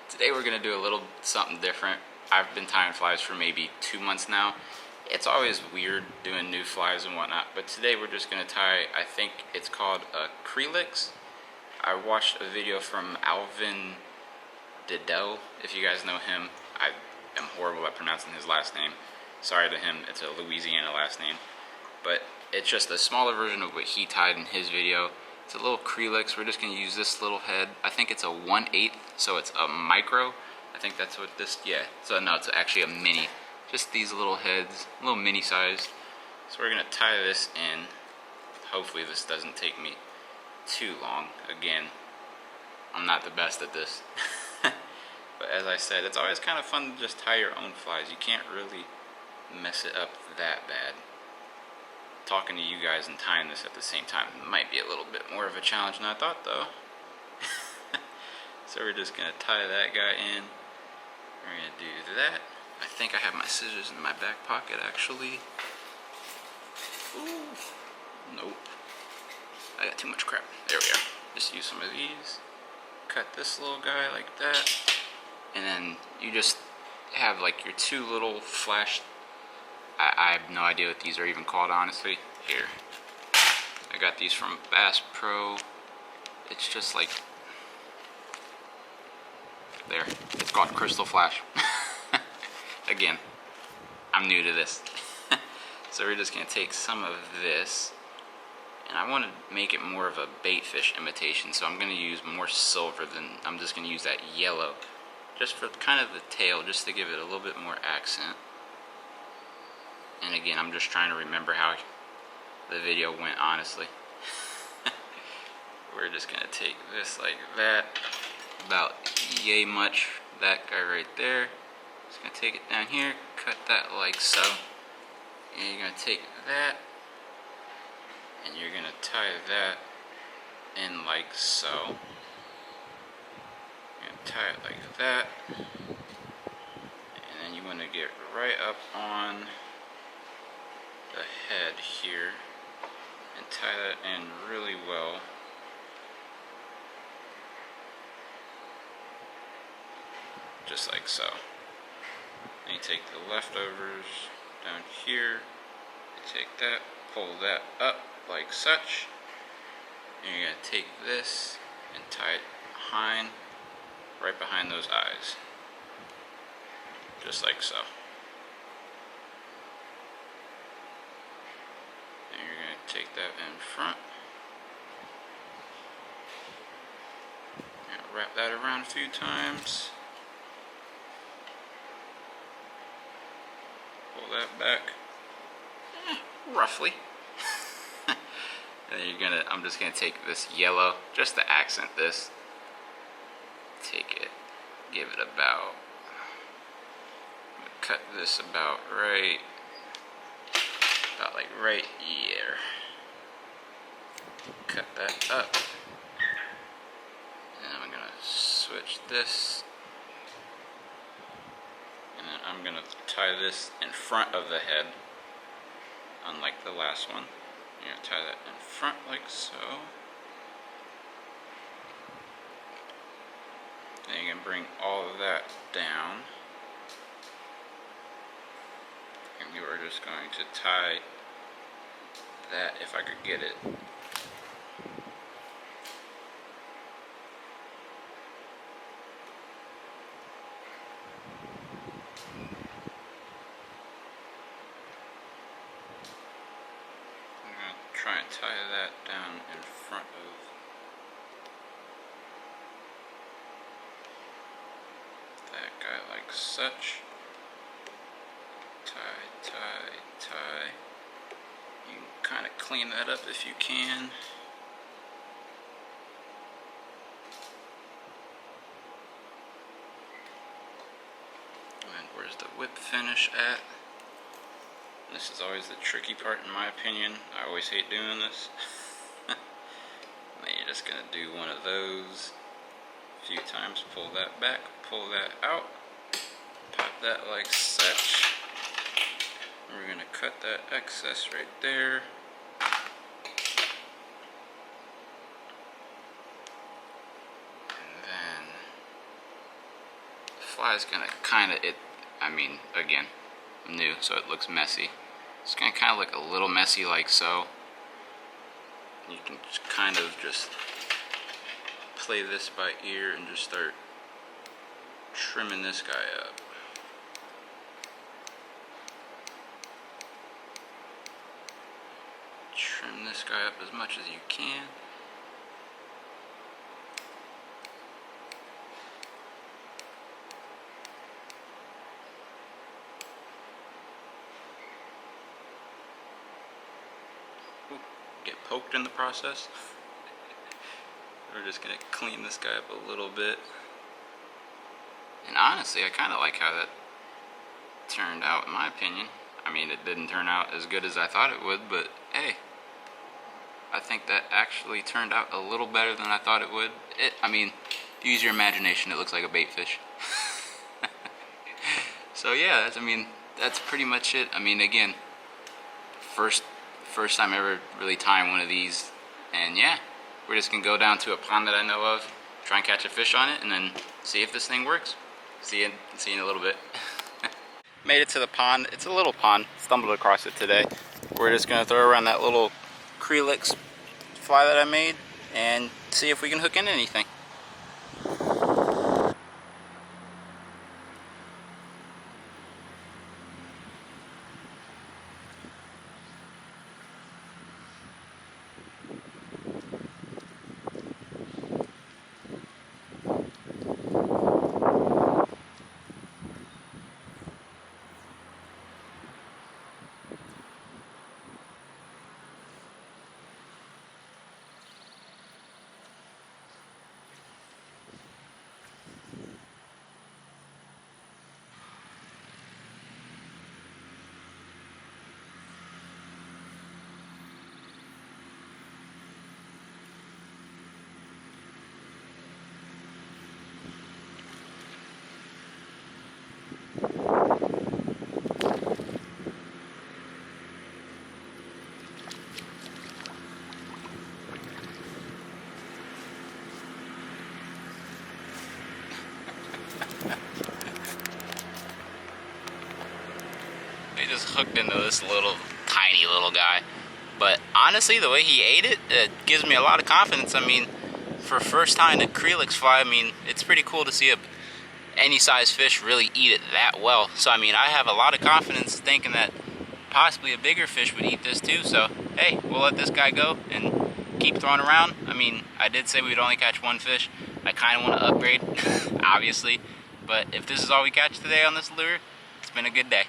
Today we're gonna do a little something different. I've been tying flies for maybe 2 months now. It's always weird doing new flies and whatnot, but today we're just gonna tie, I think it's called a kreelex. I watched a video from Alvin Didel, if you guys know him. I am horrible at pronouncing his last name. Sorry to him, it's a Louisiana last name. But it's just a smaller version of what he tied in his video. It's a little kreelex. We're just going to use this little head. I think it's a 1/8, so it's a micro. I think that's what this, yeah. So no, it's actually a mini. Just these little heads, a little mini sized. So we're going to tie this in. Hopefully this doesn't take me too long. Again, I'm not the best at this. But as I said, it's always kind of fun to just tie your own flies. You can't really mess it up that bad. Talking to you guys and tying this at the same time might be a little bit more of a challenge than I thought, though. So we're just gonna tie that guy in. We're gonna do that. I think I have my scissors in my back pocket, actually. Ooh. Nope. I got too much crap. There we are. Just use some of these. Cut this little guy like that. And then you just have like your two little flash. I have no idea what these are even called, honestly. Here. I got these from Bass Pro. It's just like, there. It's called Crystal Flash. Again, I'm new to this. So we're just going to take some of this. And I want to make it more of a bait fish imitation. So I'm going to use more silver than, I'm just going to use that yellow. Just for kind of the tail, just to give it a little bit more accent. And again, I'm just trying to remember how the video went, honestly. We're just going to take this like that. About yay much. That guy right there. Just going to take it down here. Cut that like so. And you're going to take that. And you're going to tie that in like so. You're going to tie it like that. And then you want to get right up on the head here and tie that in really well. Just like so. Then you take the leftovers down here, you take that, pull that up like such, and you're going to take this and tie it behind, right behind those eyes. Just like so. Take that in front and wrap that around a few times. Pull that back, roughly. And then I'm just gonna take this yellow just to accent this. Take it, give it about, cut this about right here. Cut that up. And I'm gonna switch this. And then I'm gonna tie this in front of the head, unlike the last one. You're gonna tie that in front like so. Then you can bring all of that down. And you are just going to tie that, if I could get it. I'm going to try and tie that down in front of that guy like such. Tie, tie, tie. You can kind of clean that up if you can. And where's the whip finish at? This is always the tricky part in my opinion. I always hate doing this. Then you're just going to do one of those a few times. Pull that back, pull that out, pop that like such. We're going to cut that excess right there. And then fly is gonna kind of, I mean, again, new, so it looks messy. It's gonna kind of look a little messy like so. You can just kind of just play this by ear and just start trimming this guy up. Trim this guy up as much as you can. Ooh, get poked in the process. We're just gonna clean this guy up a little bit. And honestly, I kind of like how that turned out, in my opinion. I mean, it didn't turn out as good as I thought it would, but hey, I think that actually turned out a little better than I thought it would. I mean, use your imagination, it looks like a bait fish. So yeah, that's pretty much it. I mean, again, first time ever really tying one of these, and yeah, we're just gonna go down to a pond that I know of, try and catch a fish on it, and then see if this thing works. See you in a little bit. Made it to the pond. It's a little pond. Stumbled across it today. We're just gonna throw around that little kreelex fly that I made and see if we can hook in anything. They just hooked into this tiny little guy. But honestly, the way he ate it, it gives me a lot of confidence. I mean, for first time to kreelex fly, I mean, it's pretty cool to see any size fish really eat it that well. So I mean, I have a lot of confidence thinking that possibly a bigger fish would eat this too. So hey, we'll let this guy go and keep throwing around. I mean, I did say we'd only catch one fish. I kind of want to upgrade, obviously. But if this is all we catch today on this lure, it's been a good day.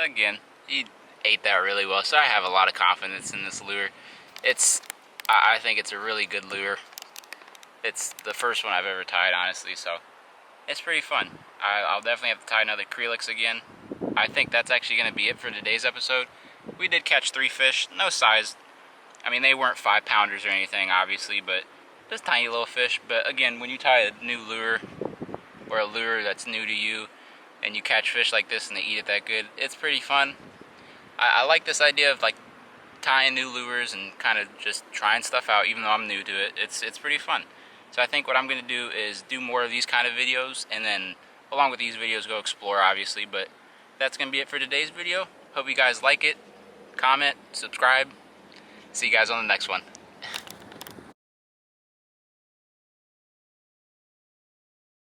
again, he ate that really well, so I have a lot of confidence in this lure. I think it's a really good lure. It's the first one I've ever tied, honestly, so it's pretty fun. I'll definitely have to tie another kreelex again. I think that's actually going to be it for today's episode. We did catch 3 fish, no size. I mean, they weren't 5-pounders or anything, obviously, but just tiny little fish. But again, when you tie a new lure, or a lure that's new to you, and you catch fish like this and they eat it that good, it's pretty fun. I like this idea of like tying new lures and kind of just trying stuff out, even though I'm new to it. It's pretty fun. So I think what I'm going to do is do more of these kind of videos, and then along with these videos go explore, obviously. But that's going to be it for today's video. Hope you guys like it. Comment, subscribe. See you guys on the next one.